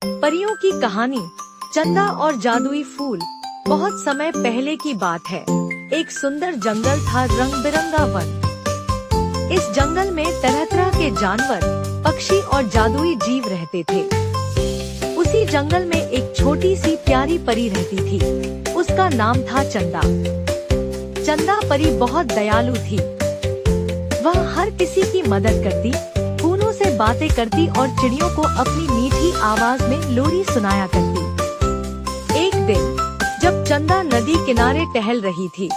परियों की कहानी। चंदा और जादुई फूल। बहुत समय पहले की बात है। एक सुंदर जंगल था, रंग बिरंगा वन। इस जंगल में तरह तरह के जानवर, पक्षी और जादुई जीव रहते थे। उसी जंगल में एक छोटी सी प्यारी परी रहती थी। उसका नाम था चंदा। चंदा परी बहुत दयालु थी। वह हर किसी की मदद करती, फूलों से बातें करती और चिड़ियों को अपनी मीठी आवाज में लोरी सुनाया करती। एक दिन जब चंदा नदी किनारे टहल रही थी,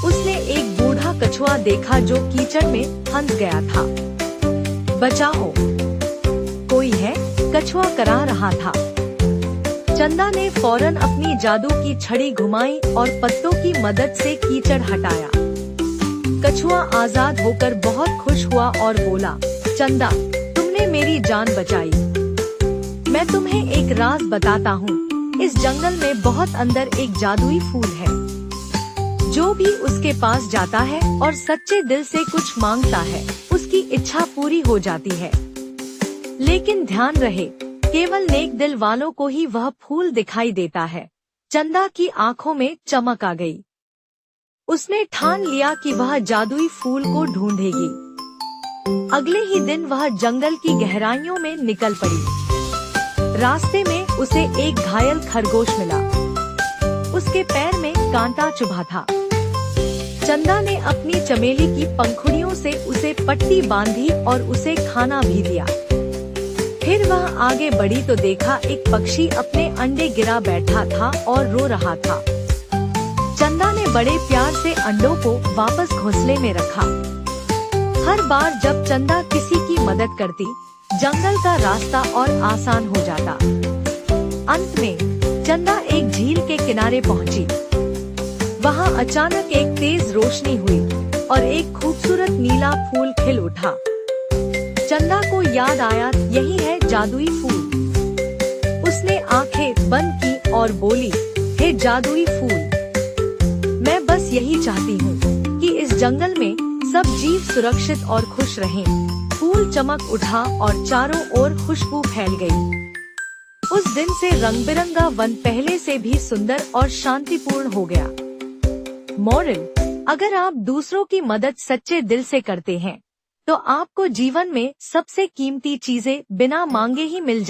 उसने एक बूढ़ा कछुआ देखा जो कीचड़ में फंस गया था। बचाओ, कोई है, कछुआ करा रहा था। चंदा ने फौरन अपनी जादू की छड़ी घुमाई और पत्तों की मदद से कीचड़ हटाया। कछुआ आजाद होकर बहुत खुश हुआ और बोला, चंदा, तुमने मेरी जान बचाई। मैं तुम्हें एक राज बताता हूँ। इस जंगल में बहुत अंदर एक जादुई फूल है। जो भी उसके पास जाता है और सच्चे दिल से कुछ मांगता है, उसकी इच्छा पूरी हो जाती है। लेकिन ध्यान रहे, केवल नेक दिल वालों को ही वह फूल दिखाई देता है। चंदा की आंखों में चमक आ गई। उसने ठान लिया कि वह जादुई फूल को ढूंढेगी। अगले ही दिन वह जंगल की गहराइयों में निकल पड़ी। रास्ते में उसे एक घायल खरगोश मिला। उसके पैर में कांटा चुभा था। चंदा ने अपनी चमेली की पंखुड़ियों से उसे पट्टी बांधी और उसे खाना भी दिया। फिर वह आगे बढ़ी तो देखा एक पक्षी अपने अंडे गिरा बैठा था और रो रहा था। चंदा ने बड़े प्यार से अंडों को वापस घोंसले में रखा। हर बार जब चंदा किसी की मदद करती, जंगल का रास्ता और आसान हो जाता। अंत में चंदा एक झील के किनारे पहुंची। वहां अचानक एक तेज रोशनी हुई और एक खूबसूरत नीला फूल खिल उठा। चंदा को याद आया, यही है जादुई फूल। उसने आंखें बंद की और बोली, हे जादुई फूल, मैं बस यही चाहती हूँ कि इस जंगल में सब जीव सुरक्षित और खुश रहें। फूल चमक उठा और चारों ओर खुशबू फैल गई। उस दिन से रंग बिरंगा वन पहले से भी सुंदर और शांतिपूर्ण हो गया। मॉरल: अगर आप दूसरों की मदद सच्चे दिल से करते हैं, तो आपको जीवन में सबसे कीमती चीजें बिना मांगे ही मिल